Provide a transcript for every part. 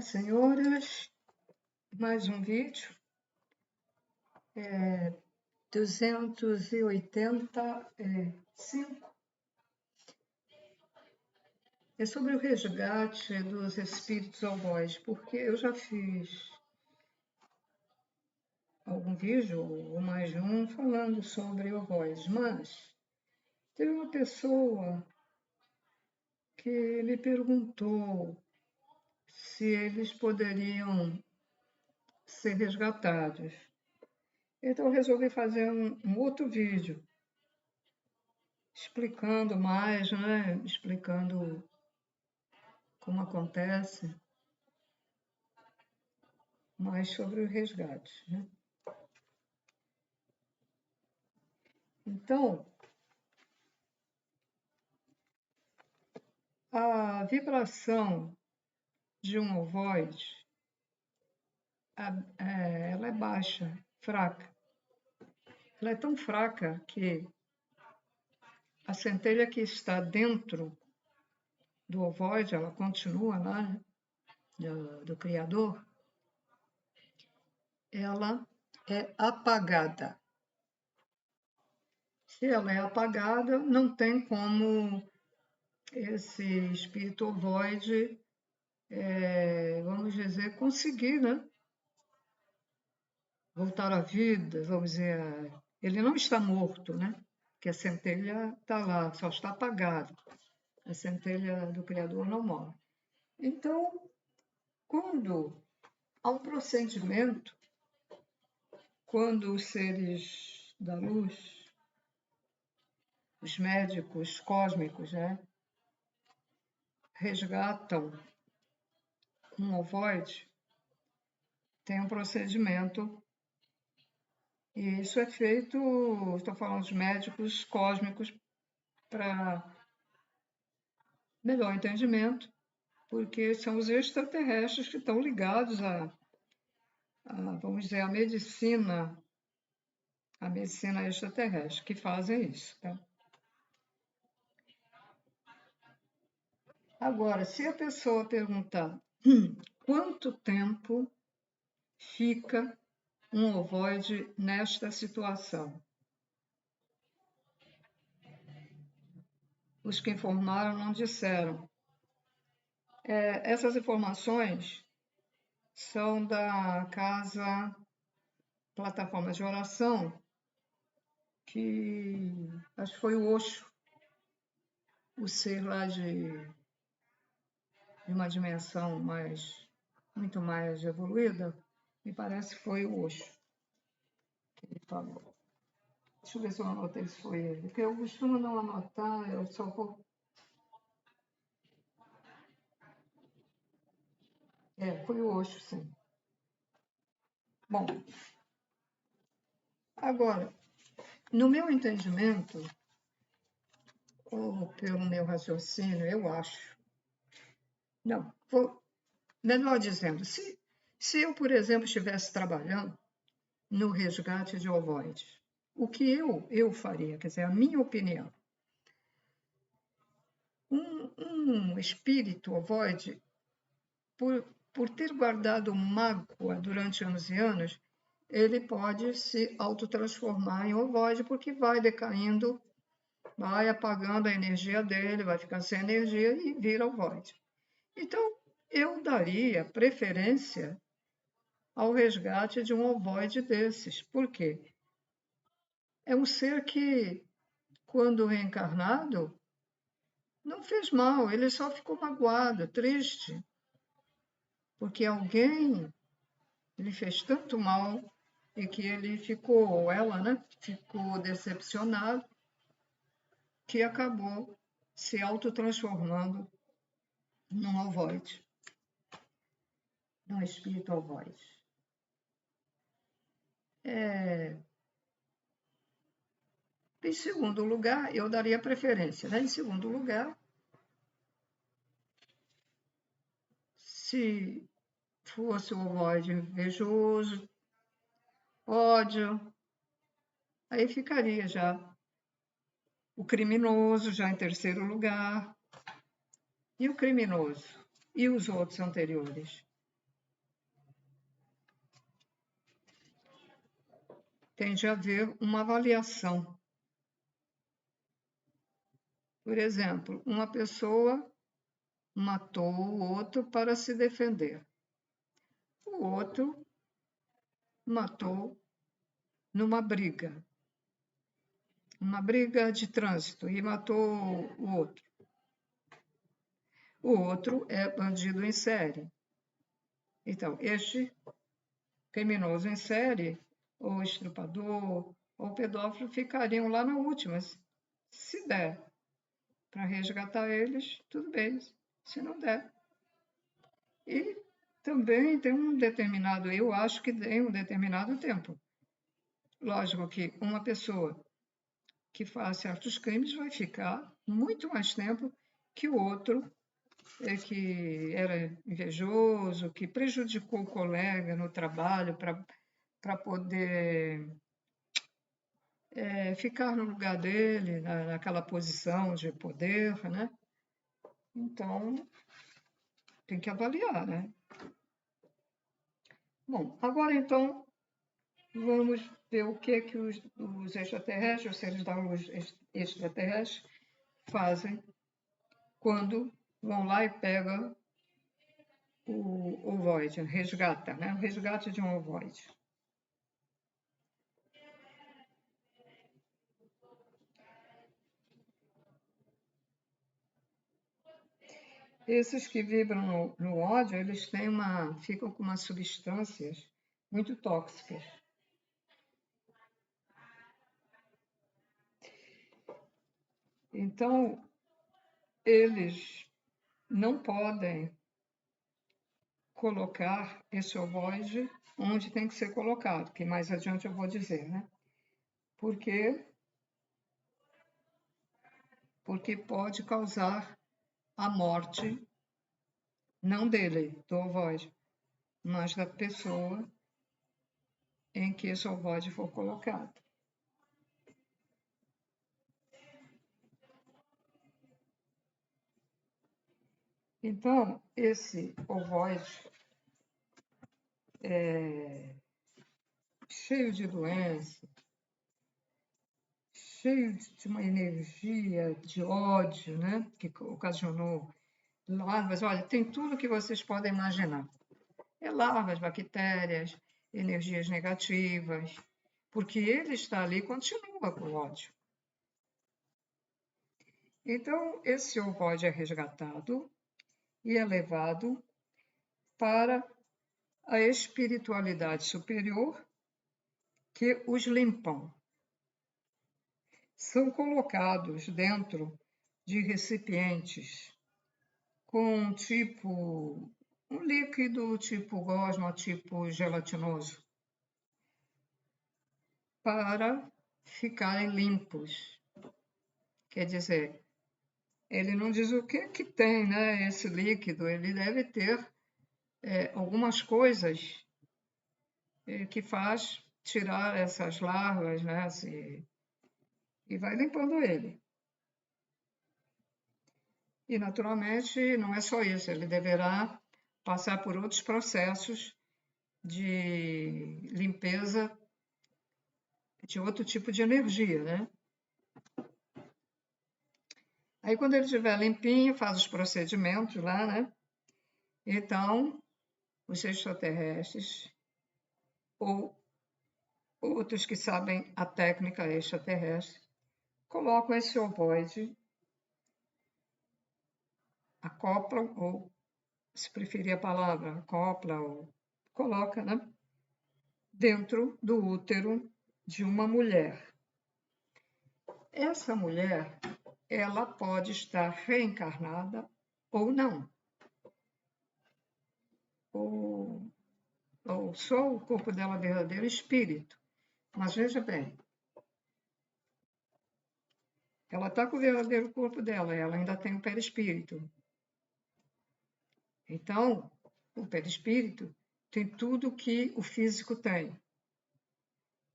senhoras, mais um vídeo, 285, é sobre o resgate dos espíritos ovoides, porque eu já fiz algum vídeo, ou mais de um, falando sobre ovoides, mas teve uma pessoa que me perguntou se eles poderiam ser resgatados. Então, eu resolvi fazer um outro vídeo, explicando mais, né? Explicando como acontece, mais sobre o resgate, né? Então, a vibração de um ovoide, ela é baixa, fraca. Ela é tão fraca que a centelha que está dentro do ovoide, ela continua lá, né, do Criador, ela é apagada. Se ela é apagada, não tem como esse espírito ovoide, vamos dizer, conseguir, né, voltar à vida, vamos dizer, ele não está morto, né? Porque a centelha está lá, só está apagada. A centelha do Criador não morre. Então, quando há um procedimento, quando os seres da luz, os médicos cósmicos, né, resgatam um ovoide, tem um procedimento. E isso é feito, estou falando dos médicos cósmicos, para melhor entendimento, porque são os extraterrestres que estão ligados vamos dizer, a medicina extraterrestre, que fazem isso. Tá? Agora, se a pessoa perguntar quanto tempo fica um ovoide nesta situação, os que informaram não disseram. Essas informações são da casa Plataforma de Oração, que acho que foi o Osho, o ser lá de uma dimensão muito mais evoluída, me parece que foi o Osho que ele falou. Deixa eu ver se eu anotei se foi ele, porque eu costumo não anotar, eu só vou... foi o Osho, sim. Bom, agora, no meu entendimento, ou pelo meu raciocínio, eu acho... Não, melhor dizendo, se eu, por exemplo, estivesse trabalhando no resgate de ovoides, o que eu faria, quer dizer, a minha opinião, um espírito ovoide, por ter guardado mágoa durante anos e anos, ele pode se autotransformar em ovoide, porque vai decaindo, vai apagando a energia dele, vai ficando sem energia e vira ovoide. Então, eu daria preferência ao resgate de um ovoide desses. Por quê? É um ser que, quando reencarnado, não fez mal, ele só ficou magoado, triste, porque alguém lhe fez tanto mal e que ele ficou, ou ela, né, ficou decepcionado, que acabou se autotransformando num ovoide, num espírito ovoide. Em segundo lugar, eu daria preferência, né? Em segundo lugar, se fosse o ovoide invejoso, ódio, aí ficaria já o criminoso, já em terceiro lugar. E o criminoso? E os outros anteriores? tem de haver uma avaliação. Por exemplo, uma pessoa matou o outro para se defender. O outro matou numa briga de trânsito, e matou o outro. O outro é bandido em série. Então, este criminoso em série, ou estuprador, ou pedófilo, ficariam lá na última. Se der para resgatar eles, tudo bem. Se não der. E também tem um determinado, eu acho que tem um determinado tempo. Lógico que uma pessoa que faz certos crimes vai ficar muito mais tempo que o outro que era invejoso, que prejudicou o colega no trabalho para poder ficar no lugar dele, naquela posição de poder, né? Então, tem que avaliar, né? Bom, agora então, vamos ver o que os extraterrestres, os seres da luz extraterrestres, fazem quando vão lá e pegam o ovoide, resgata, né? O resgate de um ovoide. Esses que vibram no ódio, eles ficam com umas substâncias muito tóxicas. Então, eles não podem colocar esse ovoide onde tem que ser colocado, que mais adiante eu vou dizer, né? Porque pode causar a morte, não dele, do ovoide, mas da pessoa em que esse ovoide for colocado. Então, esse ovoide cheio de doença, cheio de uma energia de ódio, né? Que ocasionou larvas. Olha, tem tudo que vocês podem imaginar. É larvas, bactérias, energias negativas, porque ele está ali e continua com o ódio. Então, esse ovoide é resgatado e é levado para a espiritualidade superior que os limpam. São colocados dentro de recipientes com um líquido tipo gosma, tipo gelatinoso, para ficarem limpos. Quer dizer, ele não diz o que tem, né, esse líquido, ele deve ter algumas coisas que faz tirar essas larvas, né, e vai limpando ele. E, naturalmente, não é só isso, ele deverá passar por outros processos de limpeza de outro tipo de energia, né? Aí, quando ele estiver limpinho, faz os procedimentos lá, né? Então, os extraterrestres ou outros que sabem a técnica extraterrestre colocam esse ovoide, acoplam, ou, se preferir a palavra, acopla ou coloca, né? Dentro do útero de uma mulher. Essa mulher, ela pode estar reencarnada ou não. Ou só o corpo dela verdadeiro espírito. Mas veja bem, ela está com o verdadeiro corpo dela, ela ainda tem o perispírito. Então, o perispírito tem tudo que o físico tem.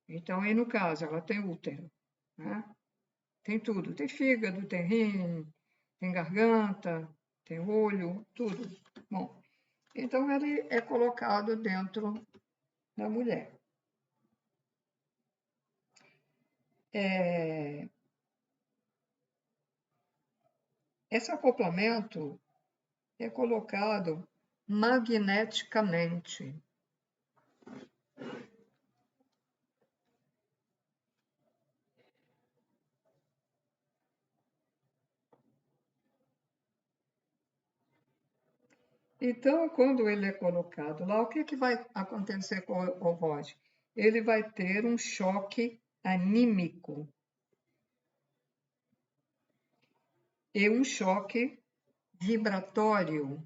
Então, aí no caso, ela tem útero, né? Tem tudo, tem fígado, tem rim, tem garganta, tem olho, tudo. Bom, então ele é colocado dentro da mulher. esse acoplamento é colocado magneticamente. Então, quando ele é colocado lá, o que vai acontecer com o ovoide? Ele vai ter um choque anímico e um choque vibratório,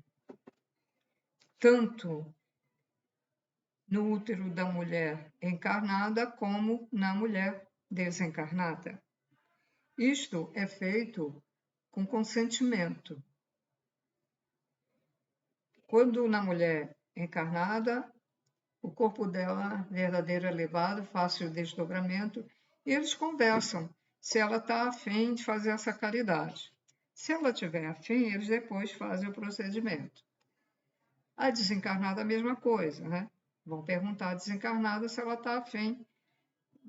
tanto no útero da mulher encarnada como na mulher desencarnada. Isto é feito com consentimento. Quando na mulher encarnada, o corpo dela verdadeiro elevado, fácil desdobramento, e eles conversam se ela está afim de fazer essa caridade. Se ela tiver afim, eles depois fazem o procedimento. A desencarnada, a mesma coisa, né? Vão perguntar à desencarnada se ela está afim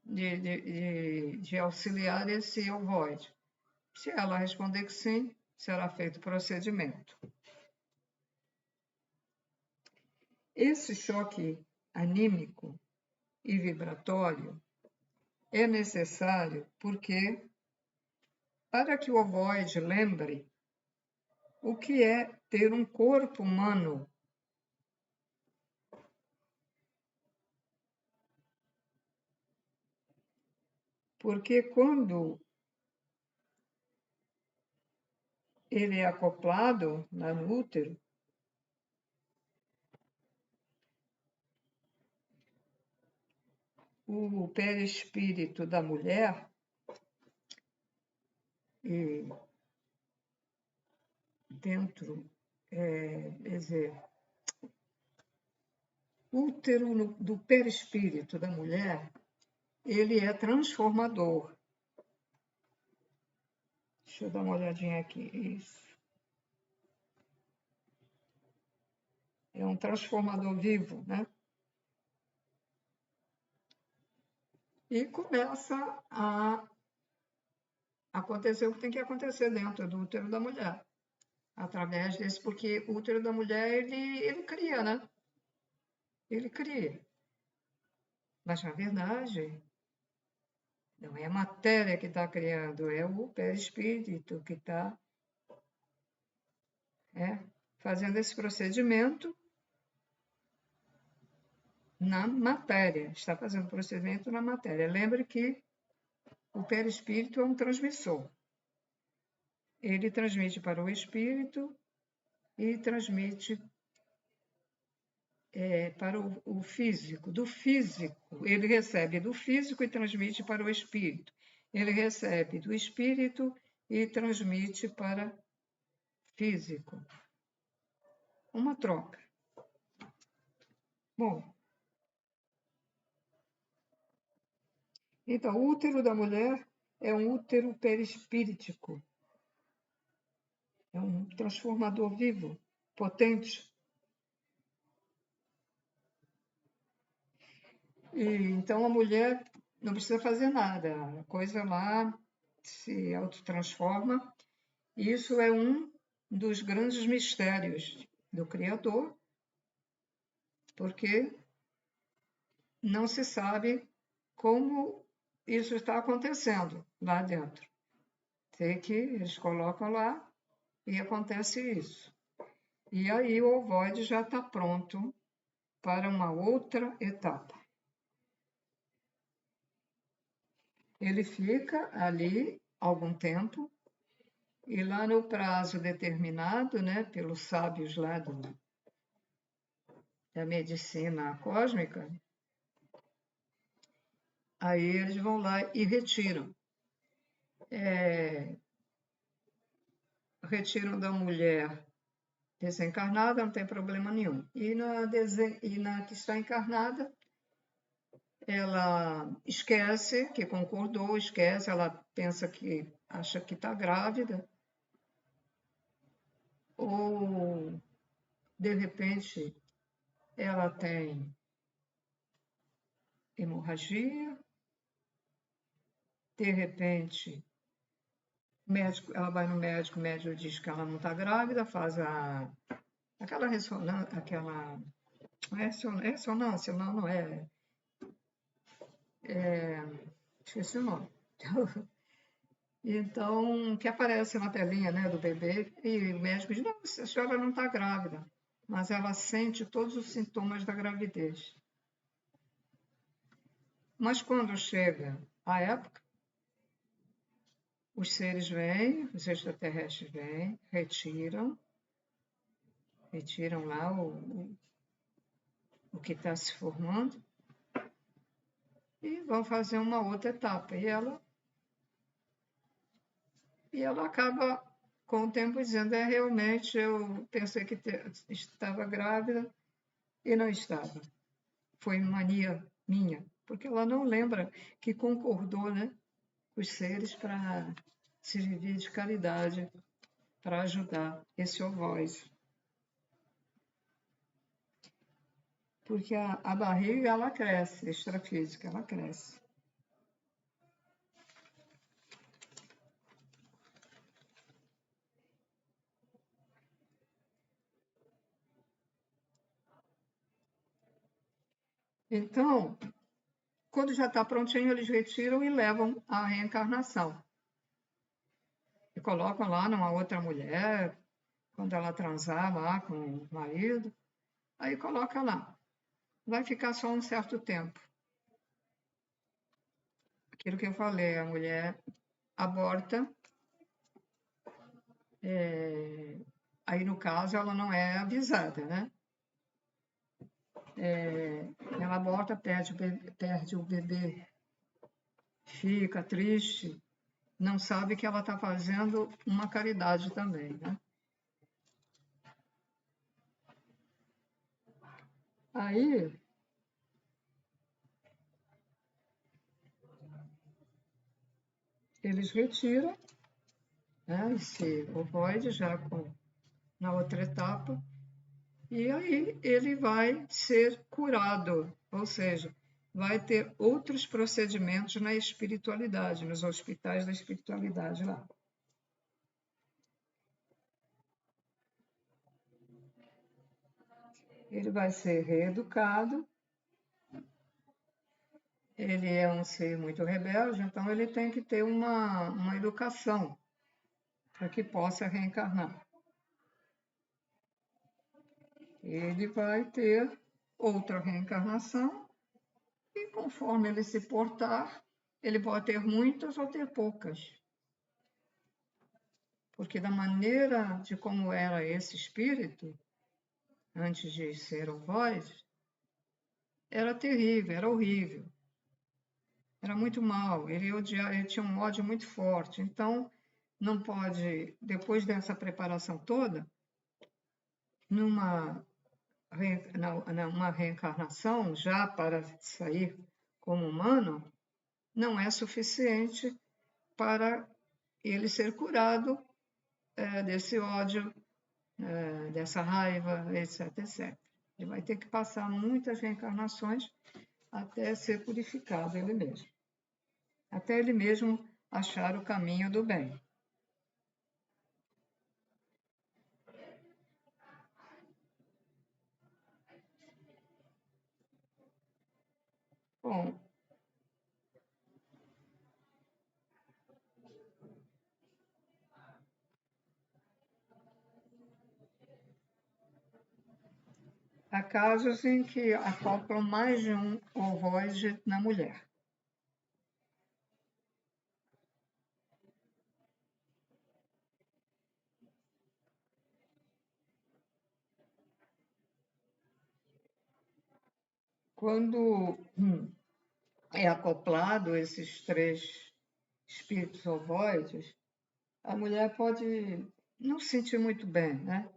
de auxiliar esse ovoide. Se ela responder que sim, será feito o procedimento. Esse choque anímico e vibratório é necessário porque, para que o ovoide lembre o que é ter um corpo humano, porque quando ele é acoplado lá no útero, o perispírito da mulher, e dentro, quer dizer, o útero do perispírito da mulher, ele é transformador. Deixa eu dar uma olhadinha aqui. Isso. É um transformador vivo, né? E começa a acontecer o que tem que acontecer dentro do útero da mulher. Através desse, porque o útero da mulher, ele cria, né? Ele cria. Mas, na verdade, não é a matéria que está criando, é o perispírito que está fazendo esse procedimento na matéria. Está fazendo procedimento na matéria. Lembre que o perispírito é um transmissor. Ele transmite para o espírito e transmite para o físico. Do físico, ele recebe do físico e transmite para o espírito. Ele recebe do espírito e transmite para físico. Uma troca. Bom, então, o útero da mulher é um útero perispíritico. É um transformador vivo, potente. E, então, a mulher não precisa fazer nada. A coisa lá se autotransforma. Isso é um dos grandes mistérios do Criador, porque não se sabe como isso está acontecendo lá dentro. Sei que eles colocam lá e acontece isso. E aí o ovoide já está pronto para uma outra etapa. Ele fica ali algum tempo e lá no prazo determinado, né, pelos sábios lá da medicina cósmica, aí eles vão lá e retiram. Retiram da mulher desencarnada, não tem problema nenhum. E na que está encarnada, ela esquece que concordou, esquece, ela pensa que acha que está grávida, ou de repente ela tem hemorragia, de repente, ela vai no médico, o médico diz que ela não está grávida, faz aquela ressonância, não é ressonância, não é, esqueci o nome. Então, que aparece na telinha, né, do bebê, e o médico diz, não, a senhora não está grávida, mas ela sente todos os sintomas da gravidez. Mas quando chega a época, os seres vêm, os extraterrestres vêm, retiram lá o que está se formando e vão fazer uma outra etapa. E ela acaba, com o tempo, dizendo, realmente eu pensei que estava grávida e não estava. Foi mania minha, porque ela não lembra que concordou, né, com os seres para servir de caridade, para ajudar esse ovoide. Porque a barriga, ela cresce, extrafísica, ela cresce. Então, quando já está prontinho, eles retiram e levam a reencarnação. E colocam lá numa outra mulher, quando ela transar lá com o marido, aí coloca lá. Vai ficar só um certo tempo. Aquilo que eu falei, a mulher aborta, aí no caso ela não é avisada, né? Ela aborta, perde o bebê, fica triste, não sabe que ela está fazendo uma caridade também, né? Aí eles retiram, né, esse ovoide já na outra etapa, e aí ele vai ser curado, ou seja, vai ter outros procedimentos na espiritualidade, nos hospitais da espiritualidade lá. Ele vai ser reeducado, ele é um ser muito rebelde, então ele tem que ter uma educação para que possa reencarnar. Ele vai ter outra reencarnação e conforme ele se portar, ele pode ter muitas ou ter poucas. Porque da maneira de como era esse espírito, antes de ser ovoide, era terrível, era horrível. Era muito mal, ele tinha um ódio muito forte. Então, não pode, depois dessa preparação toda, numa reencarnação, já para sair como humano, não é suficiente para ele ser curado desse ódio, dessa raiva, etc, etc. Ele vai ter que passar muitas reencarnações até ser purificado ele mesmo. Até ele mesmo achar o caminho do bem. Bom, há casos em que acoplam mais de um ovoide na mulher. Quando é acoplado esses 3 espíritos ovoides, a mulher pode não se sentir muito bem, né?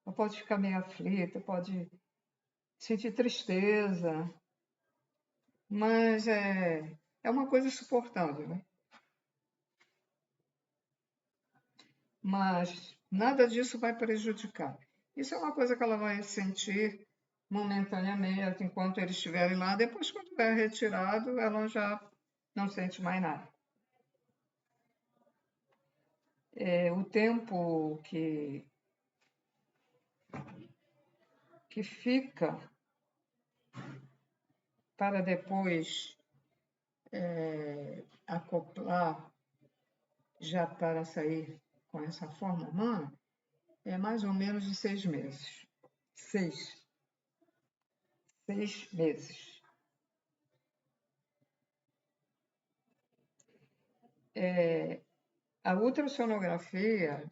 Ela pode ficar meio aflita, pode sentir tristeza, mas é uma coisa suportável, né? Mas nada disso vai prejudicar. Isso é uma coisa que ela vai sentir momentaneamente, enquanto eles estiverem lá. Depois, quando é retirado, ela já não sente mais nada. O tempo que fica para depois acoplar, já para sair com essa forma humana, é mais ou menos de 6 meses. 6 meses. A ultrassonografia,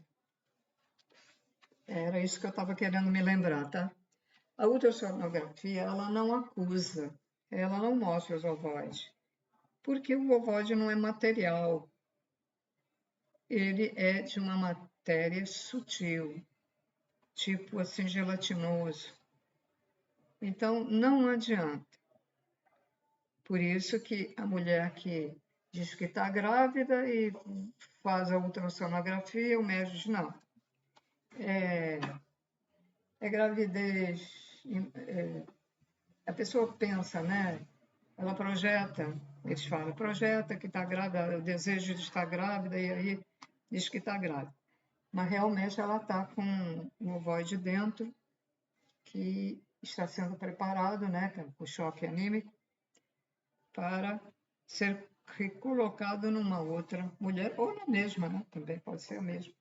era isso que eu estava querendo me lembrar, tá? A ultrassonografia, ela não acusa, ela não mostra os ovoides, porque o ovoide não é material, ele é de uma matéria sutil, tipo assim, gelatinoso. Então, não adianta. Por isso que a mulher que diz que está grávida e faz a ultrassonografia, o médico diz, não, é gravidez. A pessoa pensa, né? Ela projeta, eles falam, projeta que está grávida, o desejo de estar grávida, e aí diz que está grávida. Mas realmente ela está com um ovoide dentro que está sendo preparado, né, com choque anímico, para ser recolocado numa outra mulher, ou na mesma, né? Também pode ser a mesma.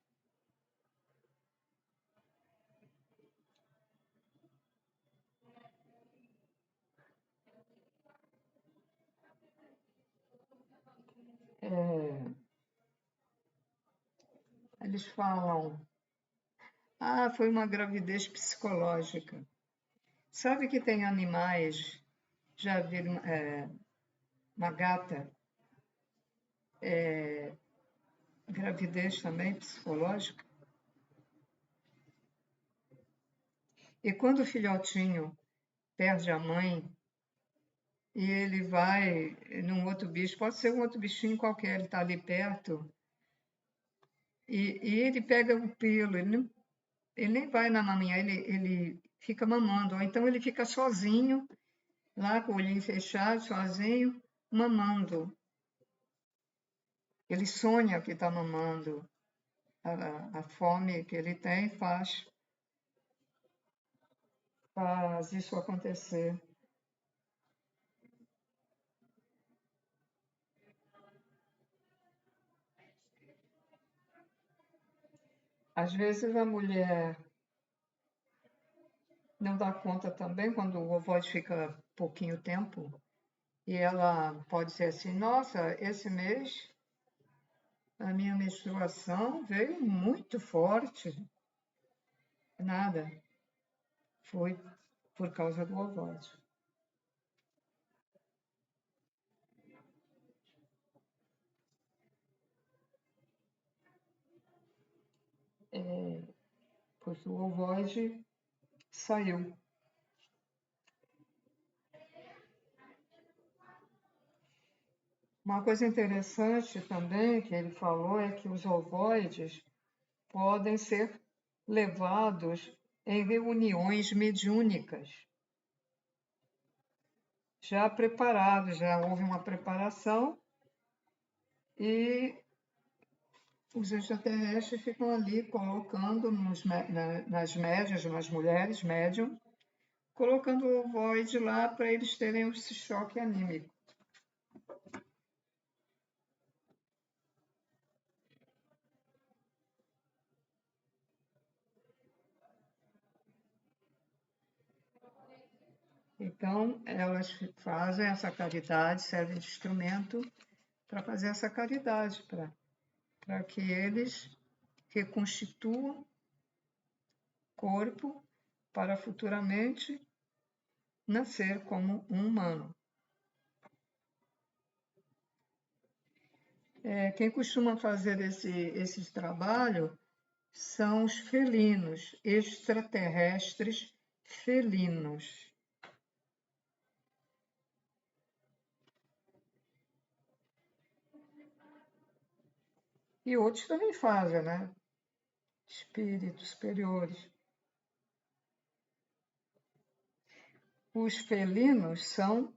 Eles falam, foi uma gravidez psicológica. Sabe que tem animais, já viram uma gata, gravidez também psicológica? E quando o filhotinho perde a mãe e ele vai num outro bicho, pode ser um outro bichinho qualquer, ele está ali perto, e ele pega o pelo, ele nem vai na maminha, ele fica mamando, ou então ele fica sozinho, lá com o olhinho fechado, sozinho, mamando. Ele sonha que está mamando. A fome que ele tem faz isso acontecer. Às vezes a mulher não dá conta também quando o ovoide fica pouquinho tempo e ela pode ser assim, nossa, esse mês a minha menstruação veio muito forte. Nada, foi por causa do ovoide. Porque o ovoide saiu. Uma coisa interessante também que ele falou é que os ovoides podem ser levados em reuniões mediúnicas, já preparados, já houve uma preparação e os extraterrestres ficam ali colocando nas médias, nas mulheres médium, colocando o ovoide lá para eles terem esse choque anímico. Então, elas fazem essa caridade, servem de instrumento para fazer essa caridade, para que eles reconstituam corpo para futuramente nascer como um humano. Quem costuma fazer esse trabalho são os felinos, extraterrestres felinos. E outros também fazem, né? Espíritos superiores. Os felinos são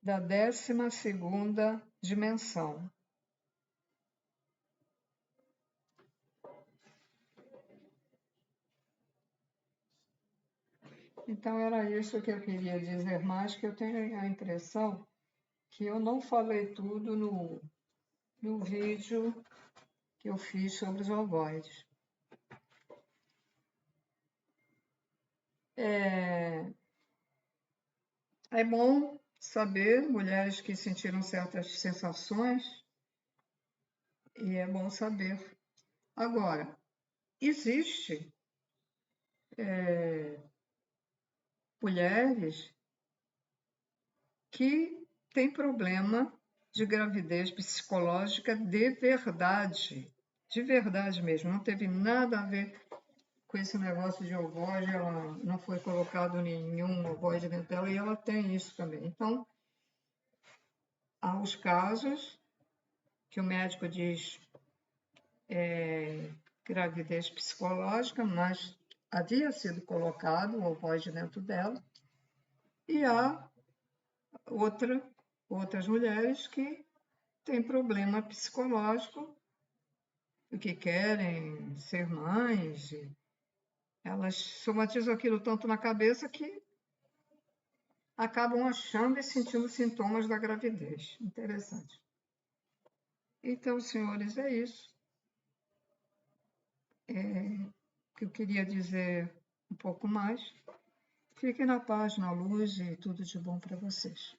da 12ª dimensão. Então, era isso que eu queria dizer mais, que eu tenho a impressão que eu não falei tudo no vídeo que eu fiz sobre os ovoides. É bom saber, mulheres que sentiram certas sensações, e é bom saber. Agora, existe mulheres que têm problema de gravidez psicológica de verdade mesmo. Não teve nada a ver com esse negócio de ovoide, ela não foi colocado nenhum ovoide dentro dela e ela tem isso também. Então, há os casos que o médico diz gravidez psicológica, mas havia sido colocado o ovoide dentro dela, e há outras mulheres que têm problema psicológico e que querem ser mães, e elas somatizam aquilo tanto na cabeça que acabam achando e sentindo sintomas da gravidez. Interessante. Então, senhores, é isso que eu queria dizer um pouco mais. Fiquem na paz, na luz e tudo de bom para vocês.